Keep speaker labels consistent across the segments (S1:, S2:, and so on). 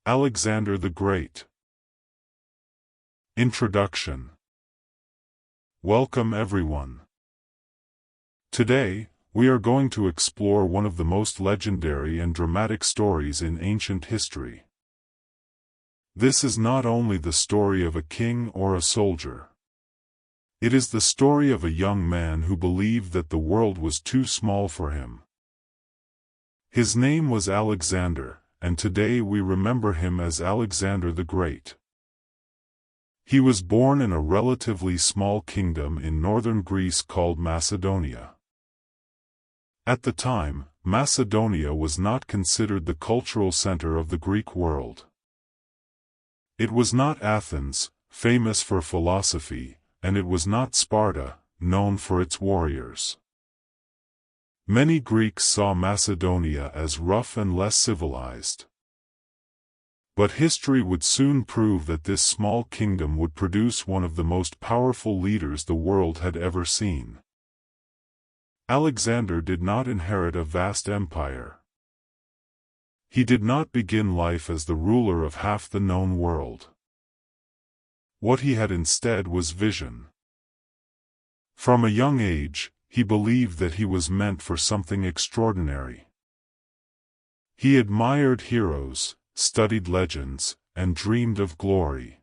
S1: Alexander the Great. Introduction. Welcome everyone. Today, we are going to explore one of the most legendary and dramatic stories in ancient history. This is not only the story of a king or a soldier. It is the story of a young man who believed that the world was too small for him. His name was Alexander, and today we remember him as Alexander the Great. He was born in a relatively small kingdom in northern Greece called Macedonia. At the time, Macedonia was not considered the cultural center of the Greek world. It was not Athens, famous for philosophy, and it was not Sparta, known for its warriors. Many Greeks saw Macedonia as rough and less civilized. But history would soon prove that this small kingdom would produce one of the most powerful leaders the world had ever seen. Alexander did not inherit a vast empire. He did not begin life as the ruler of half the known world. What he had instead was vision. From a young age, he believed that he was meant for something extraordinary. He admired heroes, studied legends, and dreamed of glory.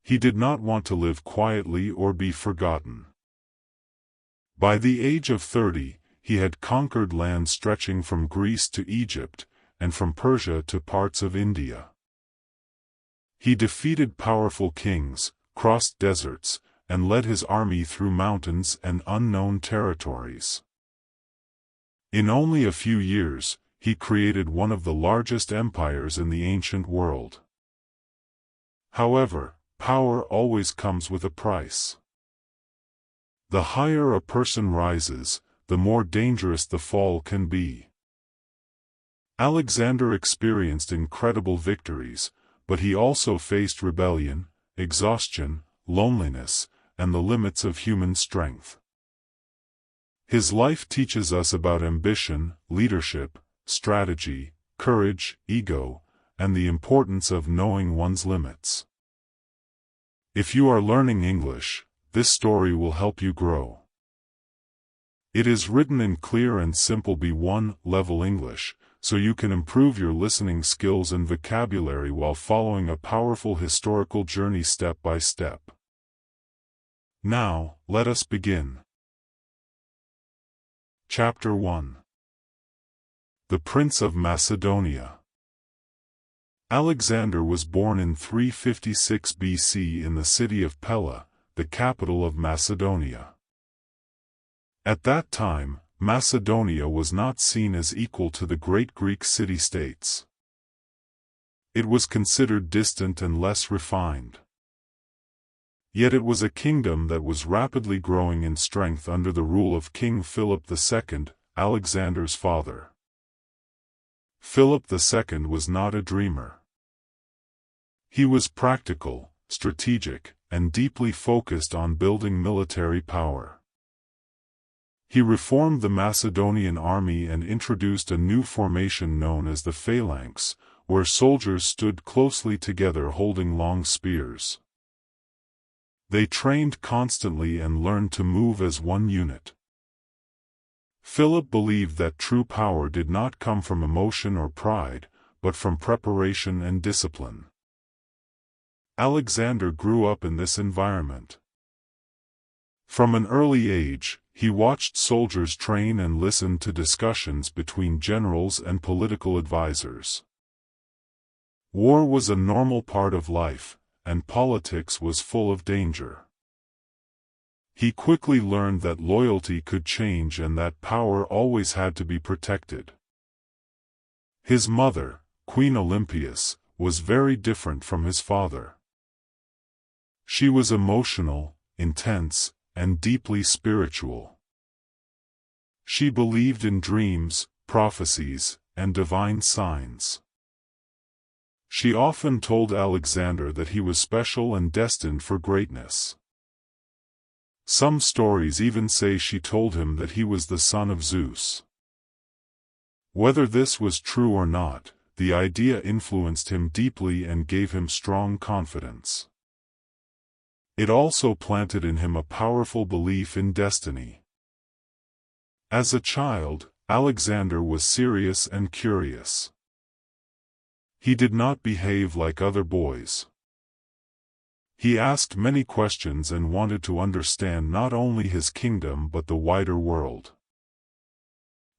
S1: He did not want to live quietly or be forgotten. By the age of 30, he had conquered land stretching from Greece to Egypt, and from Persia to parts of India. He defeated powerful kings, crossed deserts, and led his army through mountains and unknown territories. In only a few years, he created one of the largest empires in the ancient world. However, power always comes with a price. The higher a person rises, the more dangerous the fall can be. Alexander experienced incredible victories, but he also faced rebellion, exhaustion, loneliness, and the limits of human strength. His life teaches us about ambition, leadership, strategy, courage, ego, and the importance of knowing one's limits. If you are learning English, this story will help you grow. It is written in clear and simple B1 level English, so you can improve your listening skills and vocabulary while following a powerful historical journey step by step. Now, let us begin. Chapter 1. The Prince of Macedonia. Alexander was born in 356 BC in the city of Pella, the capital of Macedonia. At that time, Macedonia was not seen as equal to the great Greek city-states. It was considered distant and less refined. Yet it was a kingdom that was rapidly growing in strength under the rule of King Philip II, Alexander's father. Philip II was not a dreamer. He was practical, strategic, and deeply focused on building military power. He reformed the Macedonian army and introduced a new formation known as the phalanx, where soldiers stood closely together holding long spears. They trained constantly and learned to move as one unit. Philip believed that true power did not come from emotion or pride, but from preparation and discipline. Alexander grew up in this environment. From an early age, he watched soldiers train and listened to discussions between generals and political advisors. War was a normal part of life, and politics was full of danger. He quickly learned that loyalty could change and that power always had to be protected. His mother, Queen Olympias, was very different from his father. She was emotional, intense, and deeply spiritual. She believed in dreams, prophecies, and divine signs. She often told Alexander that he was special and destined for greatness. Some stories even say she told him that he was the son of Zeus. Whether this was true or not, the idea influenced him deeply and gave him strong confidence. It also planted in him a powerful belief in destiny. As a child, Alexander was serious and curious. He did not behave like other boys. He asked many questions and wanted to understand not only his kingdom but the wider world.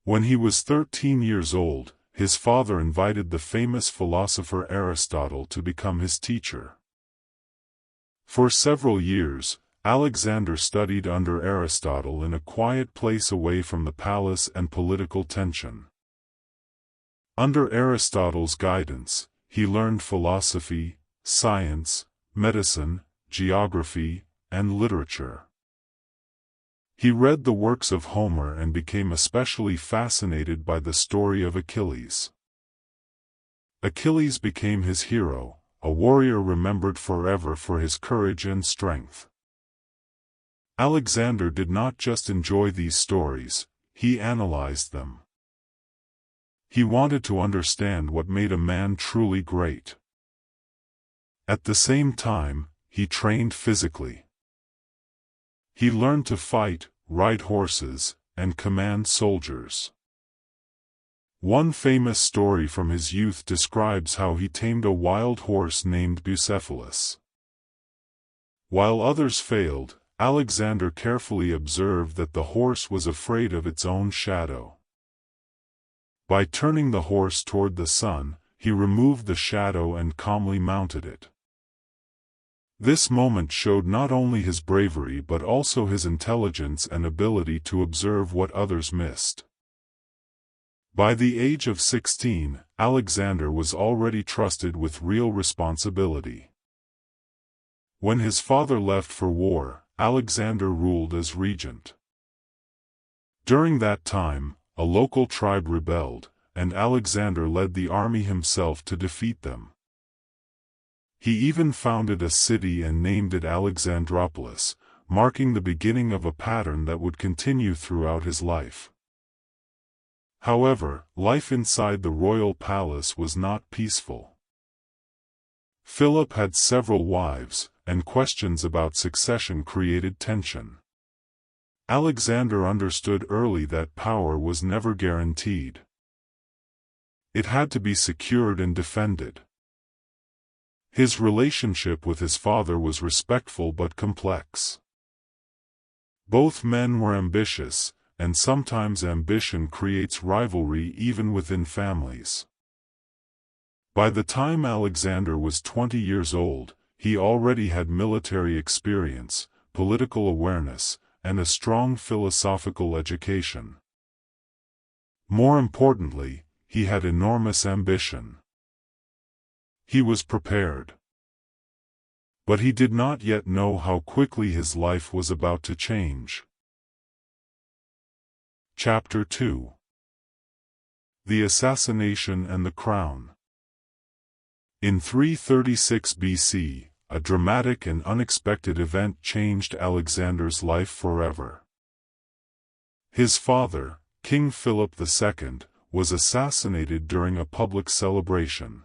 S1: When he was 13 years old, his father invited the famous philosopher Aristotle to become his teacher. For several years, Alexander studied under Aristotle in a quiet place away from the palace and political tension. Under Aristotle's guidance, he learned philosophy, science, medicine, geography, and literature. He read the works of Homer and became especially fascinated by the story of Achilles. Achilles became his hero, a warrior remembered forever for his courage and strength. Alexander did not just enjoy these stories, he analyzed them. He wanted to understand what made a man truly great. At the same time, he trained physically. He learned to fight, ride horses, and command soldiers. One famous story from his youth describes how he tamed a wild horse named Bucephalus. While others failed, Alexander carefully observed that the horse was afraid of its own shadow. By turning the horse toward the sun, he removed the shadow and calmly mounted it. This moment showed not only his bravery but also his intelligence and ability to observe what others missed. By the age of 16, Alexander was already trusted with real responsibility. When his father left for war, Alexander ruled as regent. During that time, a local tribe rebelled, and Alexander led the army himself to defeat them. He even founded a city and named it Alexandropolis, marking the beginning of a pattern that would continue throughout his life. However, life inside the royal palace was not peaceful. Philip had several wives, and questions about succession created tension. Alexander understood early that power was never guaranteed. It had to be secured and defended. His relationship with his father was respectful but complex. Both men were ambitious, and sometimes ambition creates rivalry even within families. By the time Alexander was 20 years old, he already had military experience, political awareness, and a strong philosophical education. More importantly, he had enormous ambition. He was prepared. But he did not yet know how quickly his life was about to change. Chapter 2. The Assassination and the Crown. In 336 BC, a dramatic and unexpected event changed Alexander's life forever. His father, King Philip II, was assassinated during a public celebration.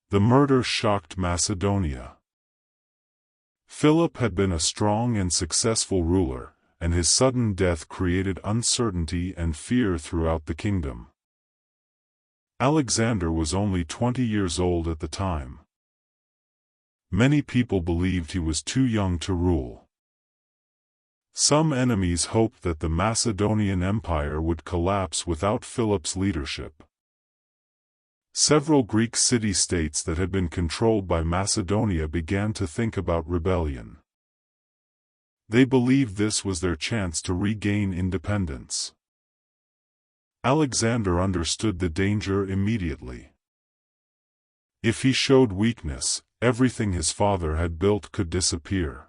S1: The murder shocked Macedonia. Philip had been a strong and successful ruler, and his sudden death created uncertainty and fear throughout the kingdom. Alexander was only 20 years old at the time. Many people believed he was too young to rule. Some enemies hoped that the Macedonian Empire would collapse without Philip's leadership. Several Greek city-states that had been controlled by Macedonia began to think about rebellion. They believed this was their chance to regain independence. Alexander understood the danger immediately. If he showed weakness, everything his father had built could disappear.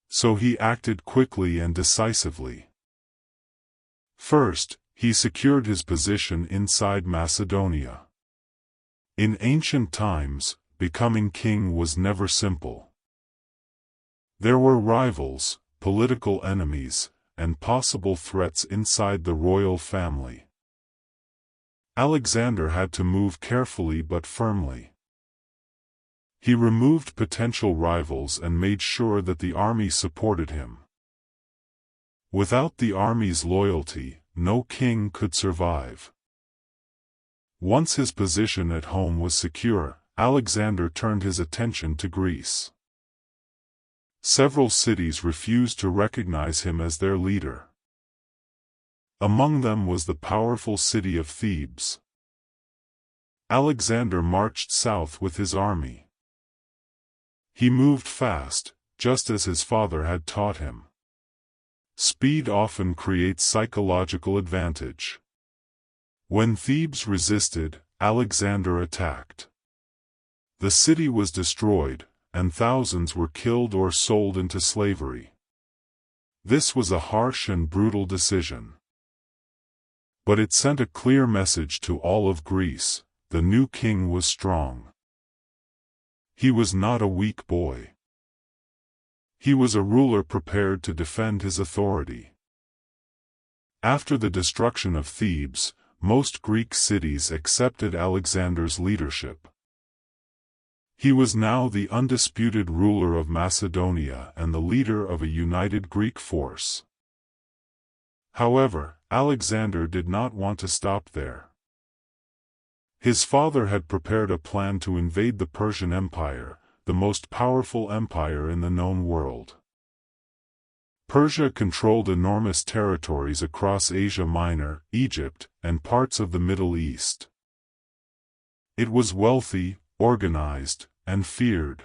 S1: So he acted quickly and decisively. First, he secured his position inside Macedonia. In ancient times, becoming king was never simple. There were rivals, political enemies, and possible threats inside the royal family. Alexander had to move carefully but firmly. He removed potential rivals and made sure that the army supported him. Without the army's loyalty, no king could survive. Once his position at home was secure, Alexander turned his attention to Greece. Several cities refused to recognize him as their leader. Among them was the powerful city of Thebes. Alexander marched south with his army. He moved fast, just as his father had taught him. Speed often creates psychological advantage. When Thebes resisted, Alexander attacked. The city was destroyed, and thousands were killed or sold into slavery. This was a harsh and brutal decision. But it sent a clear message to all of Greece: the new king was strong. He was not a weak boy. He was a ruler prepared to defend his authority. After the destruction of Thebes, most Greek cities accepted Alexander's leadership. He was now the undisputed ruler of Macedonia and the leader of a united Greek force. However, Alexander did not want to stop there. His father had prepared a plan to invade the Persian Empire, the most powerful empire in the known world. Persia controlled enormous territories across Asia Minor, Egypt, and parts of the Middle East. It was wealthy, organized, and feared.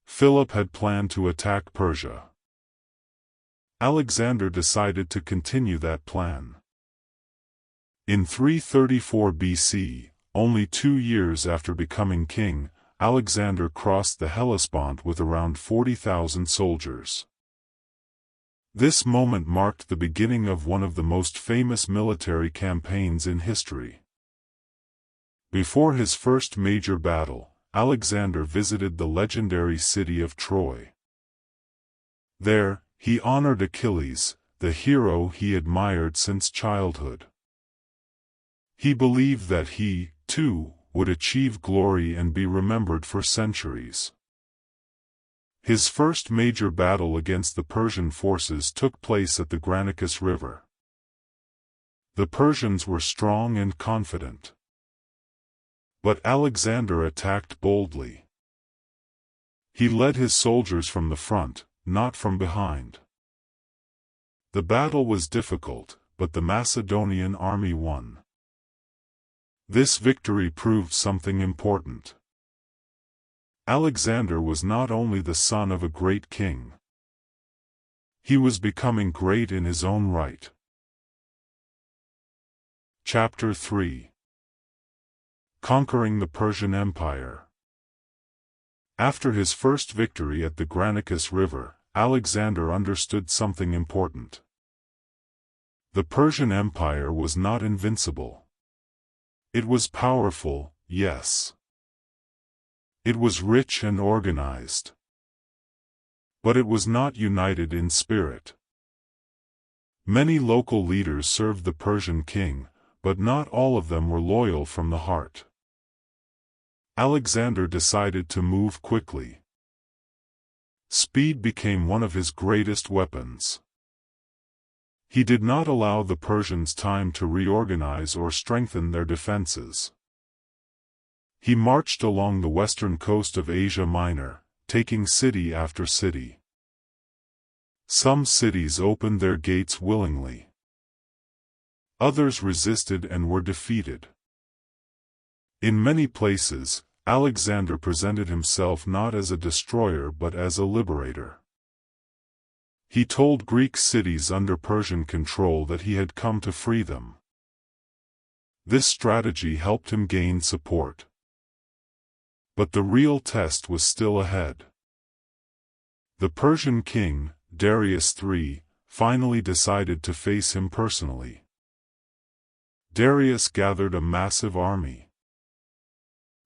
S1: Philip had planned to attack Persia. Alexander decided to continue that plan. In 334 BC, only 2 years after becoming king, Alexander crossed the Hellespont with around 40,000 soldiers. This moment marked the beginning of one of the most famous military campaigns in history. Before his first major battle, Alexander visited the legendary city of Troy. There, he honored Achilles, the hero he admired since childhood. He believed that he, too, would achieve glory and be remembered for centuries. His first major battle against the Persian forces took place at the Granicus River. The Persians were strong and confident. But Alexander attacked boldly. He led his soldiers from the front, not from behind. The battle was difficult, but the Macedonian army won. This victory proved something important. Alexander was not only the son of a great king. He was becoming great in his own right. Chapter 3. Conquering the Persian Empire. After his first victory at the Granicus River, Alexander understood something important. The Persian Empire was not invincible. It was powerful, yes. It was rich and organized. But it was not united in spirit. Many local leaders served the Persian king, but not all of them were loyal from the heart. Alexander decided to move quickly. Speed became one of his greatest weapons. He did not allow the Persians time to reorganize or strengthen their defenses. He marched along the western coast of Asia Minor, taking city after city. Some cities opened their gates willingly. Others resisted and were defeated. In many places, Alexander presented himself not as a destroyer but as a liberator. He told Greek cities under Persian control that he had come to free them. This strategy helped him gain support. But the real test was still ahead. The Persian king, Darius III, finally decided to face him personally. Darius gathered a massive army.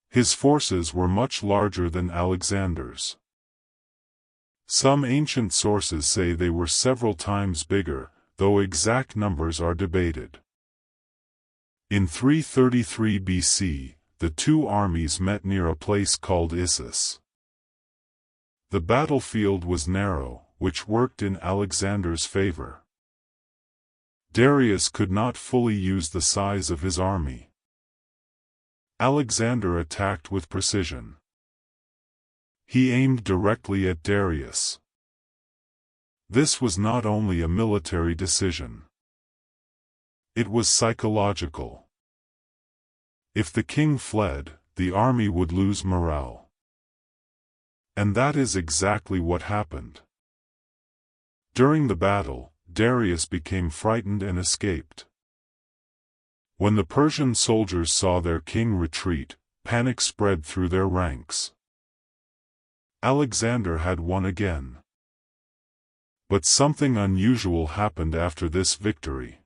S1: His forces were much larger than Alexander's. Some ancient sources say they were several times bigger, though exact numbers are debated. In 333 BC, the two armies met near a place called Issus. The battlefield was narrow, which worked in Alexander's favor. Darius could not fully use the size of his army. Alexander attacked with precision. He aimed directly at Darius. This was not only a military decision. It was psychological. If the king fled, the army would lose morale. And that is exactly what happened. During the battle, Darius became frightened and escaped. When the Persian soldiers saw their king retreat, panic spread through their ranks. Alexander had won again. But something unusual happened after this victory.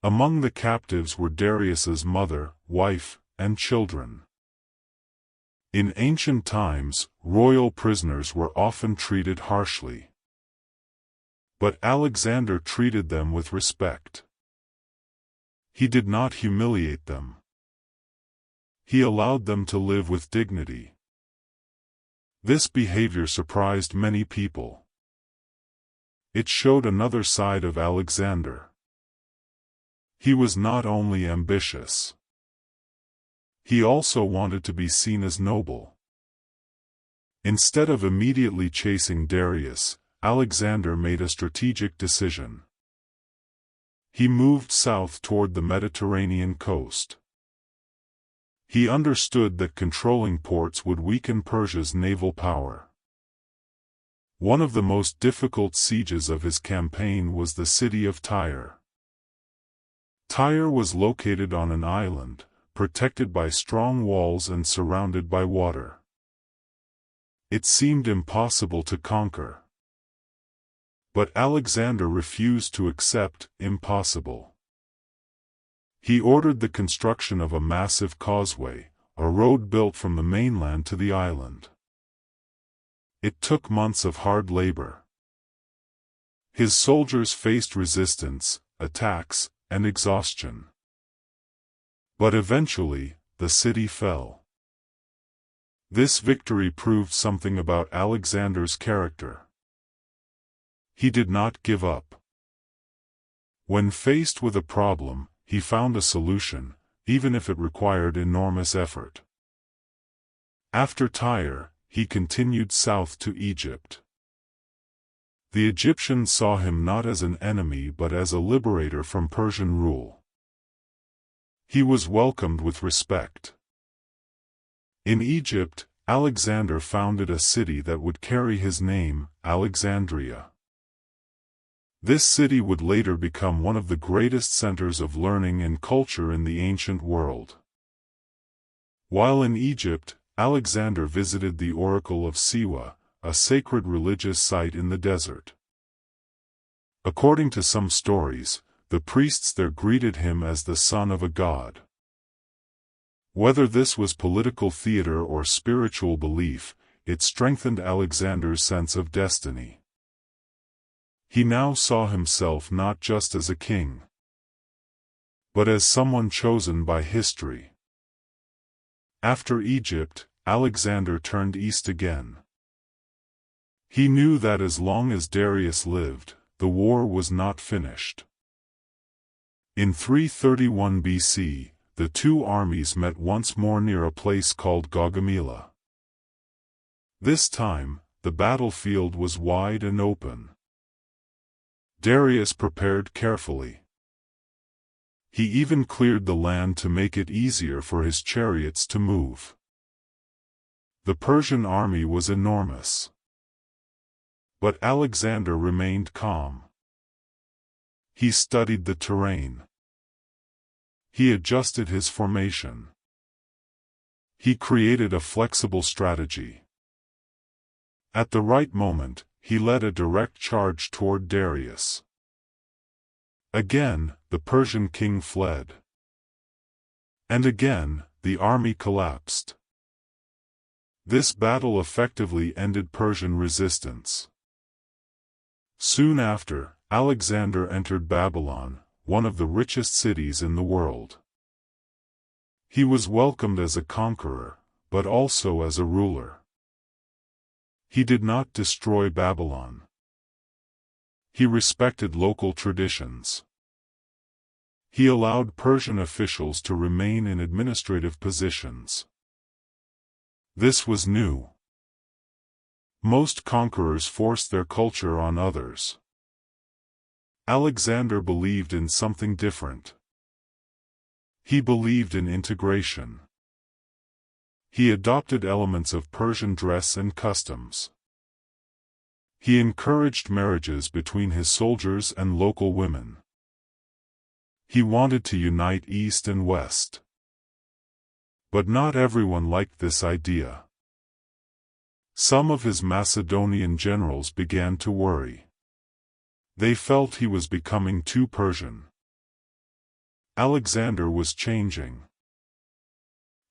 S1: Among the captives were Darius's mother, wife, and children. In ancient times, royal prisoners were often treated harshly. But Alexander treated them with respect. He did not humiliate them. He allowed them to live with dignity. This behavior surprised many people. It showed another side of Alexander. He was not only ambitious. He also wanted to be seen as noble. Instead of immediately chasing Darius, Alexander made a strategic decision. He moved south toward the Mediterranean coast. He understood that controlling ports would weaken Persia's naval power. One of the most difficult sieges of his campaign was the city of Tyre. Tyre was located on an island, protected by strong walls and surrounded by water. It seemed impossible to conquer. But Alexander refused to accept impossible. He ordered the construction of a massive causeway, a road built from the mainland to the island. It took months of hard labor. His soldiers faced resistance, attacks, and exhaustion. But eventually, the city fell. This victory proved something about Alexander's character. He did not give up. When faced with a problem, he found a solution, even if it required enormous effort. After Tyre, he continued south to Egypt. The Egyptians saw him not as an enemy but as a liberator from Persian rule. He was welcomed with respect. In Egypt, Alexander founded a city that would carry his name, Alexandria. This city would later become one of the greatest centers of learning and culture in the ancient world. While in Egypt, Alexander visited the Oracle of Siwa, a sacred religious site in the desert. According to some stories, the priests there greeted him as the son of a god. Whether this was political theater or spiritual belief, it strengthened Alexander's sense of destiny. He now saw himself not just as a king, but as someone chosen by history. After Egypt, Alexander turned east again. He knew that as long as Darius lived, the war was not finished. In 331 BC, the two armies met once more near a place called Gaugamela. This time, the battlefield was wide and open. Darius prepared carefully. He even cleared the land to make it easier for his chariots to move. The Persian army was enormous. But Alexander remained calm. He studied the terrain. He adjusted his formation. He created a flexible strategy. At the right moment, he led a direct charge toward Darius. Again, the Persian king fled. And again, the army collapsed. This battle effectively ended Persian resistance. Soon after, Alexander entered Babylon, one of the richest cities in the world. He was welcomed as a conqueror, but also as a ruler. He did not destroy Babylon. He respected local traditions. He allowed Persian officials to remain in administrative positions. This was new. Most conquerors forced their culture on others. Alexander believed in something different. He believed in integration. He adopted elements of Persian dress and customs. He encouraged marriages between his soldiers and local women. He wanted to unite East and West. But not everyone liked this idea. Some of his Macedonian generals began to worry. They felt he was becoming too Persian. Alexander was changing.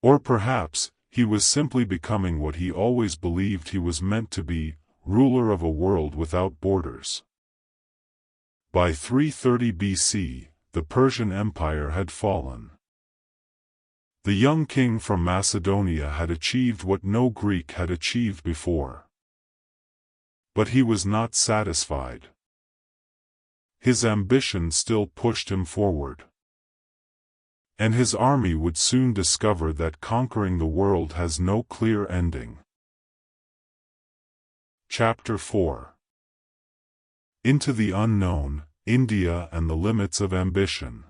S1: Or perhaps, he was simply becoming what he always believed he was meant to be, ruler of a world without borders. By 330 BC, the Persian Empire had fallen. The young king from Macedonia had achieved what no Greek had achieved before. But he was not satisfied. His ambition still pushed him forward. And his army would soon discover that conquering the world has no clear ending. Chapter 4. Into the Unknown, India and the Limits of Ambition.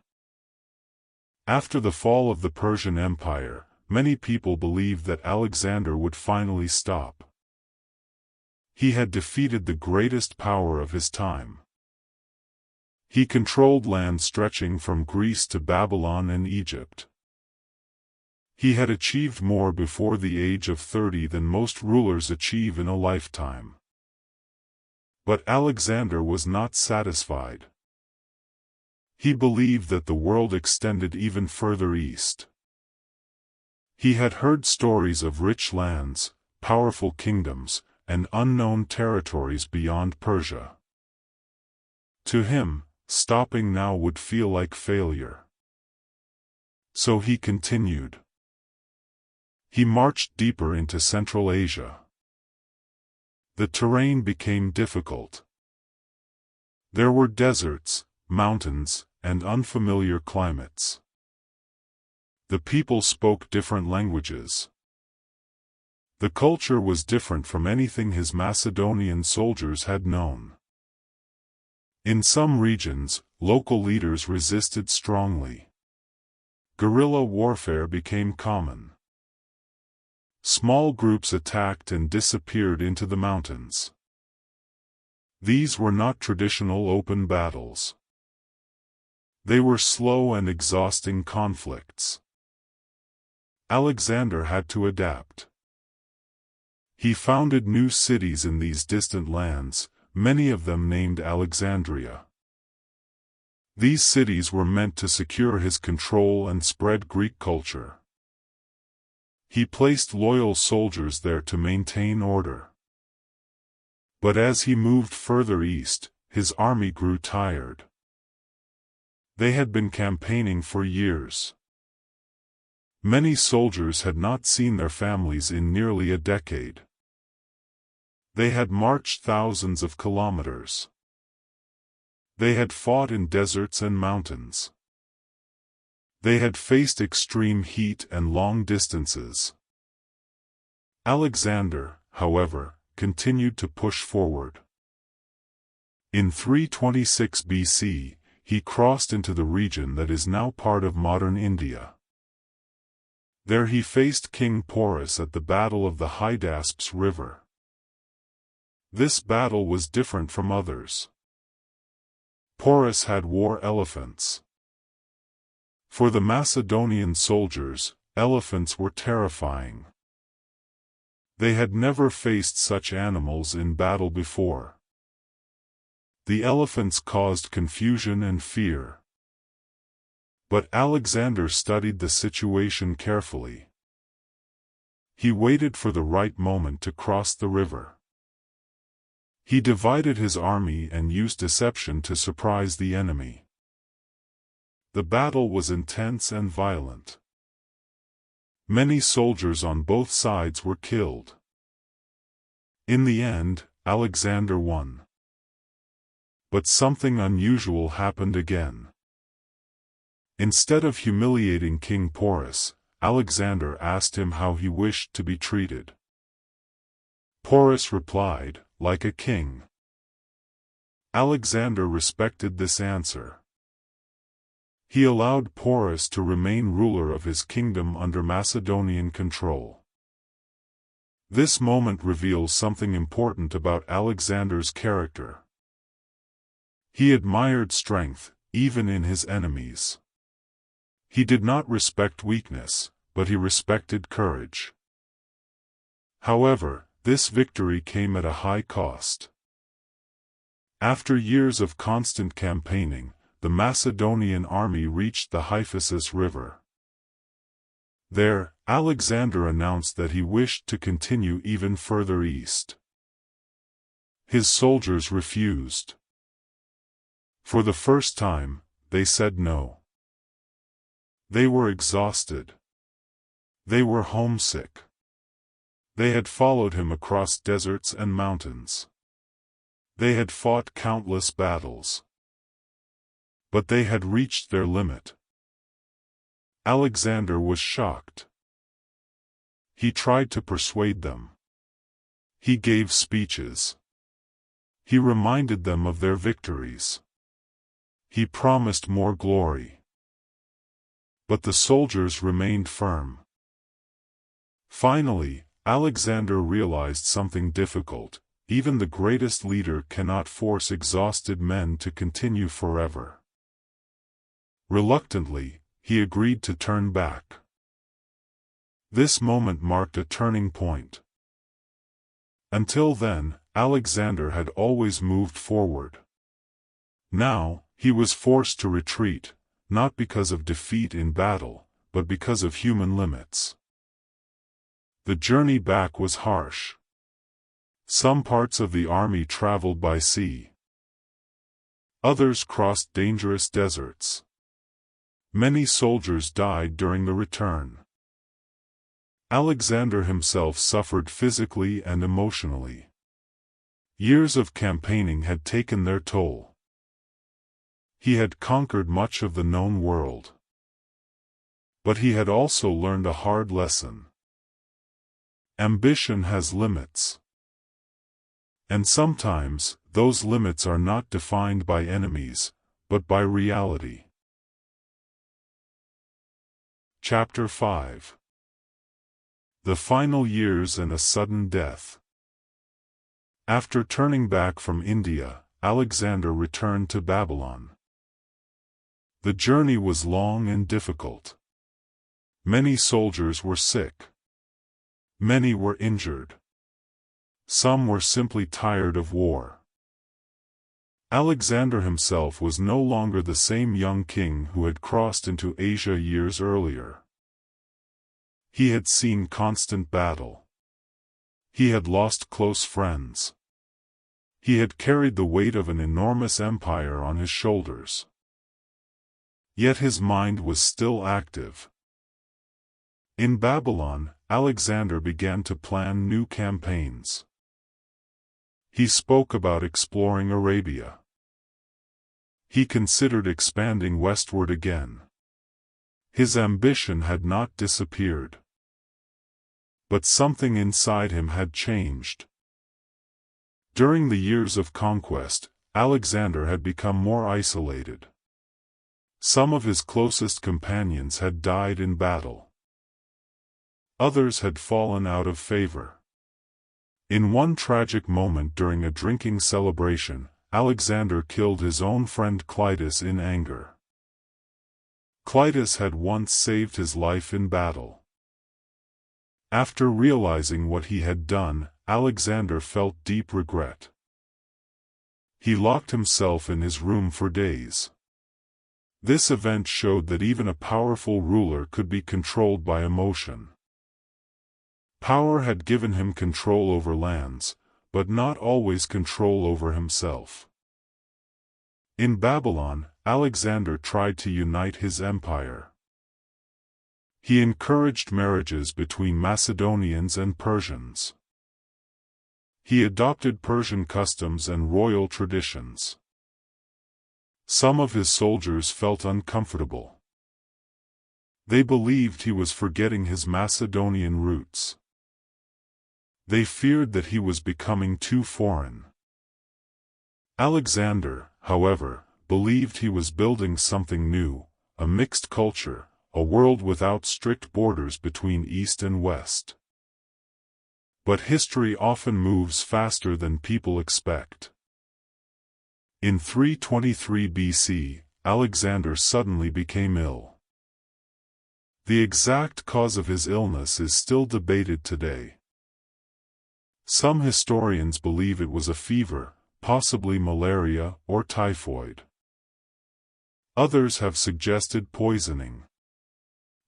S1: After the fall of the Persian Empire, many people believed that Alexander would finally stop. He had defeated the greatest power of his time. He controlled land stretching from Greece to Babylon and Egypt. He had achieved more before the age of 30 than most rulers achieve in a lifetime. But Alexander was not satisfied. He believed that the world extended even further east. He had heard stories of rich lands, powerful kingdoms, and unknown territories beyond Persia. To him, stopping now would feel like failure. So he continued. He marched deeper into Central Asia. The terrain became difficult. There were deserts, mountains, and unfamiliar climates. The people spoke different languages. The culture was different from anything his Macedonian soldiers had known. In some regions, local leaders resisted strongly. Guerrilla warfare became common. Small groups attacked and disappeared into the mountains. These were not traditional open battles. They were slow and exhausting conflicts. Alexander had to adapt. He founded new cities in these distant lands, many of them named Alexandria. These cities were meant to secure his control and spread Greek culture. He placed loyal soldiers there to maintain order. But as he moved further east, his army grew tired. They had been campaigning for years. Many soldiers had not seen their families in nearly a decade. They had marched thousands of kilometers. They had fought in deserts and mountains. They had faced extreme heat and long distances. Alexander, however, continued to push forward. In 326 BC, he crossed into the region that is now part of modern India. There he faced King Porus at the Battle of the Hydaspes River. This battle was different from others. Porus had war elephants. For the Macedonian soldiers, elephants were terrifying. They had never faced such animals in battle before. The elephants caused confusion and fear. But Alexander studied the situation carefully. He waited for the right moment to cross the river. He divided his army and used deception to surprise the enemy. The battle was intense and violent. Many soldiers on both sides were killed. In the end, Alexander won. But something unusual happened again. Instead of humiliating King Porus, Alexander asked him how he wished to be treated. Porus replied, "Like a king." Alexander respected this answer. He allowed Porus to remain ruler of his kingdom under Macedonian control. This moment reveals something important about Alexander's character. He admired strength, even in his enemies. He did not respect weakness, but he respected courage. However, this victory came at a high cost. After years of constant campaigning, the Macedonian army reached the Hyphasis River. There, Alexander announced that he wished to continue even further east. His soldiers refused. For the first time, they said no. They were exhausted. They were homesick. They had followed him across deserts and mountains. They had fought countless battles. But they had reached their limit. Alexander was shocked. He tried to persuade them. He gave speeches. He reminded them of their victories. He promised more glory. But the soldiers remained firm. Finally, Alexander realized something difficult. Even the greatest leader cannot force exhausted men to continue forever. Reluctantly, he agreed to turn back. This moment marked a turning point. Until then, Alexander had always moved forward. Now, he was forced to retreat, not because of defeat in battle, but because of human limits. The journey back was harsh. Some parts of the army traveled by sea. Others crossed dangerous deserts. Many soldiers died during the return. Alexander himself suffered physically and emotionally. Years of campaigning had taken their toll. He had conquered much of the known world. But he had also learned a hard lesson. Ambition has limits. And sometimes, those limits are not defined by enemies, but by reality. Chapter 5. The Final Years and a Sudden Death. After turning back from India, Alexander returned to Babylon. The journey was long and difficult. Many soldiers were sick. Many were injured. Some were simply tired of war. Alexander himself was no longer the same young king who had crossed into Asia years earlier. He had seen constant battle. He had lost close friends. He had carried the weight of an enormous empire on his shoulders. Yet his mind was still active. In Babylon, Alexander began to plan new campaigns. He spoke about exploring Arabia. He considered expanding westward again. His ambition had not disappeared. But something inside him had changed. During the years of conquest, Alexander had become more isolated. Some of his closest companions had died in battle. Others had fallen out of favor. In one tragic moment during a drinking celebration, Alexander killed his own friend Clitus in anger. Clitus had once saved his life in battle. After realizing what he had done, Alexander felt deep regret. He locked himself in his room for days. This event showed that even a powerful ruler could be controlled by emotion. Power had given him control over lands, but not always control over himself. In Babylon, Alexander tried to unite his empire. He encouraged marriages between Macedonians and Persians. He adopted Persian customs and royal traditions. Some of his soldiers felt uncomfortable. They believed he was forgetting his Macedonian roots. They feared that he was becoming too foreign. Alexander, however, believed he was building something new, a mixed culture, a world without strict borders between East and West. But history often moves faster than people expect. In 323 BC, Alexander suddenly became ill. The exact cause of his illness is still debated today. Some historians believe it was a fever, possibly malaria or typhoid. Others have suggested poisoning.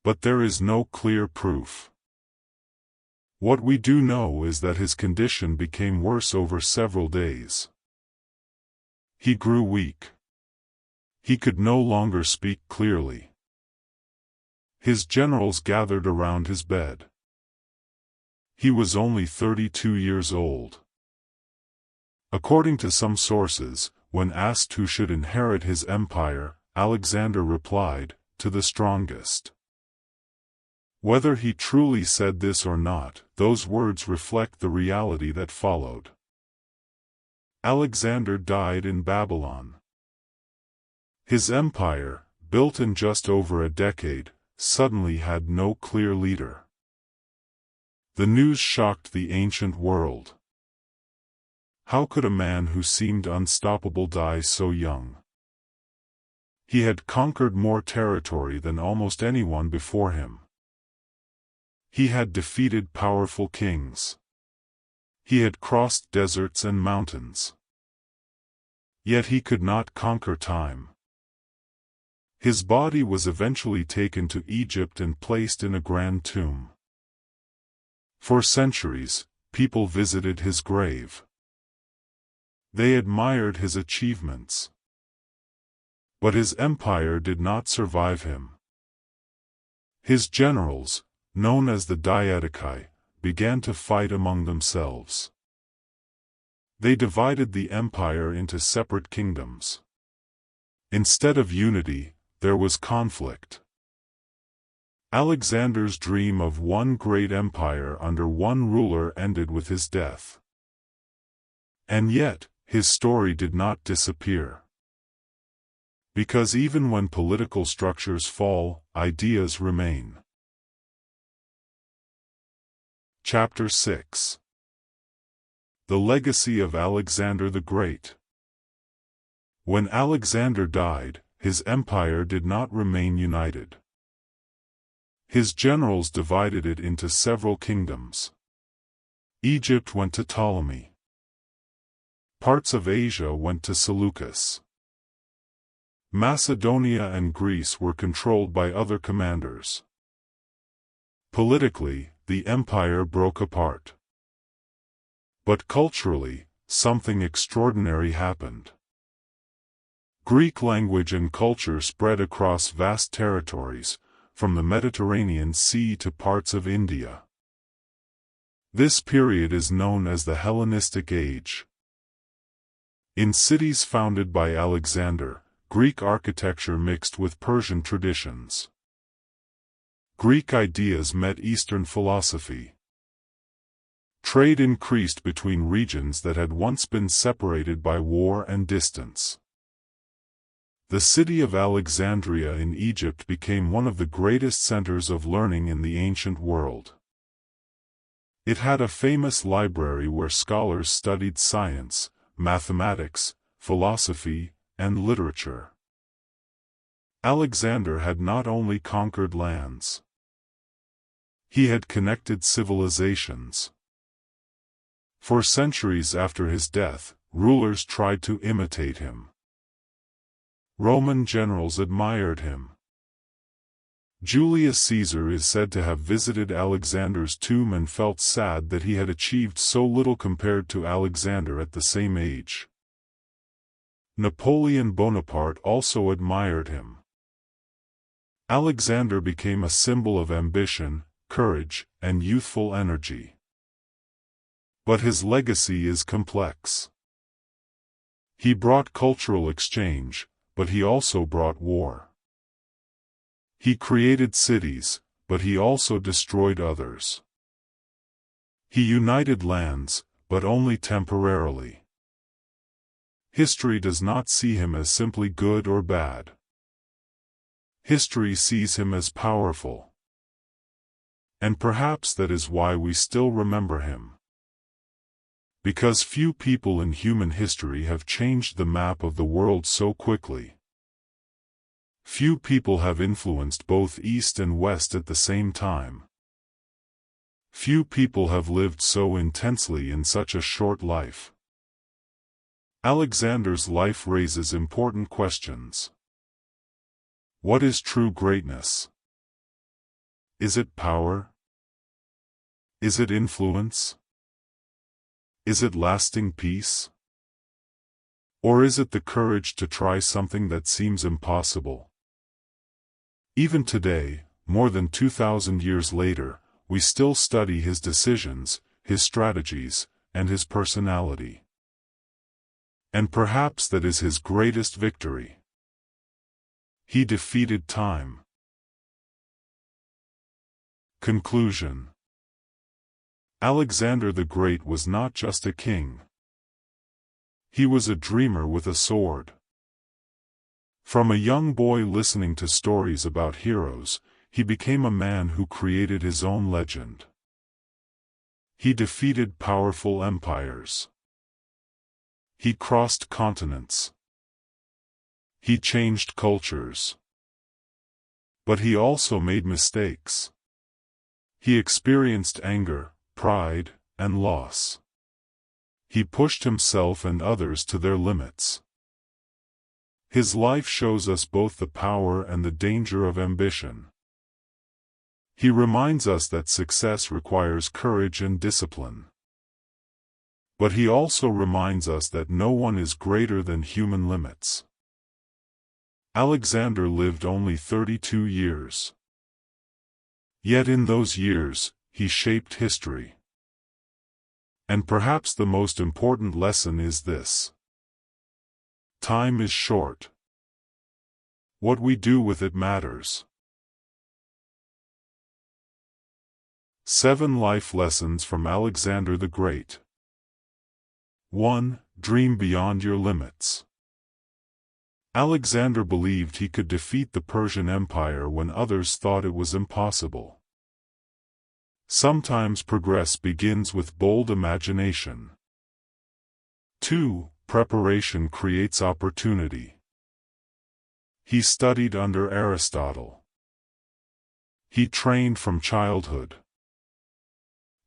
S1: But there is no clear proof. What we do know is that his condition became worse over several days. He grew weak. He could no longer speak clearly. His generals gathered around his bed. He was only 32 years old. According to some sources, when asked who should inherit his empire, Alexander replied, "To the strongest." Whether he truly said this or not, those words reflect the reality that followed. Alexander died in Babylon. His empire, built in just over a decade, suddenly had no clear leader. The news shocked the ancient world. How could a man who seemed unstoppable die so young? He had conquered more territory than almost anyone before him. He had defeated powerful kings. He had crossed deserts and mountains. Yet he could not conquer time. His body was eventually taken to Egypt and placed in a grand tomb. For centuries, people visited his grave. They admired his achievements. But his empire did not survive him. His generals, known as the Diadochi, began to fight among themselves. They divided the empire into separate kingdoms. Instead of unity, there was conflict. Alexander's dream of one great empire under one ruler ended with his death. And yet, his story did not disappear. Because even when political structures fall, ideas remain. Chapter 6. The Legacy of Alexander the Great. When Alexander died, his empire did not remain united. His generals divided it into several kingdoms. Egypt went to Ptolemy. Parts of Asia went to Seleucus. Macedonia and Greece were controlled by other commanders. Politically, the empire broke apart. But culturally, something extraordinary happened. Greek language and culture spread across vast territories, from the Mediterranean Sea to parts of India. This period is known as the Hellenistic Age. In cities founded by Alexander, Greek architecture mixed with Persian traditions. Greek ideas met Eastern philosophy. Trade increased between regions that had once been separated by war and distance. The city of Alexandria in Egypt became one of the greatest centers of learning in the ancient world. It had a famous library where scholars studied science, mathematics, philosophy, and literature. Alexander had not only conquered lands. He had connected civilizations. For centuries after his death, rulers tried to imitate him. Roman generals admired him. Julius Caesar is said to have visited Alexander's tomb and felt sad that he had achieved so little compared to Alexander at the same age. Napoleon Bonaparte also admired him. Alexander became a symbol of ambition, courage, and youthful energy. But his legacy is complex. He brought cultural exchange, but he also brought war. He created cities, but he also destroyed others. He united lands, but only temporarily. History does not see him as simply good or bad. History sees him as powerful. And perhaps that is why we still remember him. Because few people in human history have changed the map of the world so quickly. Few people have influenced both East and West at the same time. Few people have lived so intensely in such a short life. Alexander's life raises important questions. What is true greatness? Is it power? Is it influence? Is it lasting peace? Or is it the courage to try something that seems impossible? Even today, more than 2,000 years later, we still study his decisions, his strategies, and his personality. And perhaps that is his greatest victory. He defeated time. Conclusion. Alexander the Great was not just a king. He was a dreamer with a sword. From a young boy listening to stories about heroes, he became a man who created his own legend. He defeated powerful empires. He crossed continents. He changed cultures. But he also made mistakes. He experienced anger, pride, and loss. He pushed himself and others to their limits. His life shows us both the power and the danger of ambition. He reminds us that success requires courage and discipline. But he also reminds us that no one is greater than human limits. Alexander lived only 32 years. Yet in those years, he shaped history. And perhaps the most important lesson is this. Time is short. What we do with it matters. 7 Life Lessons from Alexander the Great. 1. Dream beyond your limits. Alexander believed he could defeat the Persian Empire when others thought it was impossible. Sometimes progress begins with bold imagination. 2. Preparation creates opportunity. He studied under Aristotle. He trained from childhood.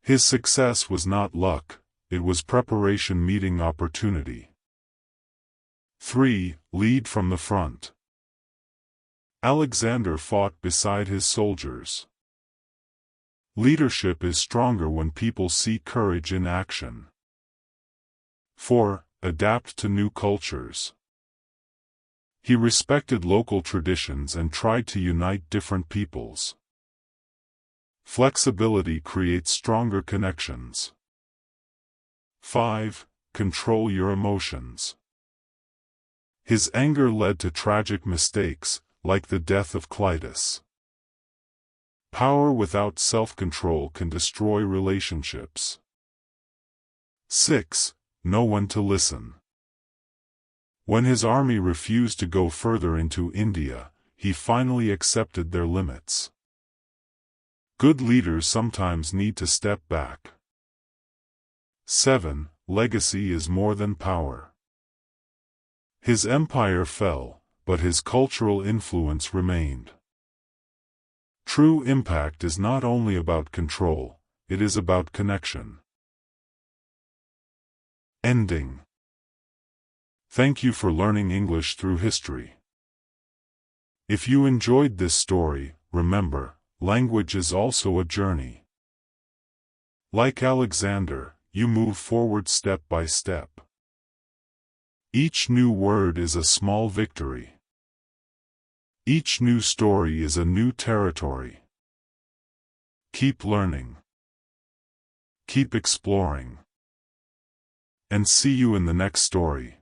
S1: His success was not luck, it was preparation meeting opportunity. 3. Lead from the front. Alexander fought beside his soldiers. Leadership is stronger when people see courage in action. 4. Adapt to new cultures. He respected local traditions and tried to unite different peoples. Flexibility creates stronger connections. 5. Control your emotions. His anger led to tragic mistakes, like the death of Clitus. Power without self-control can destroy relationships. 6. Know when to listen. When his army refused to go further into India, he finally accepted their limits. Good leaders sometimes need to step back. 7. Legacy is more than power. His empire fell, but his cultural influence remained. True impact is not only about control, it is about connection. Ending. Thank you for learning English through history. If you enjoyed this story, remember, language is also a journey. Like Alexander, you move forward step by step. Each new word is a small victory. Each new story is a new territory. Keep learning. Keep exploring. And see you in the next story.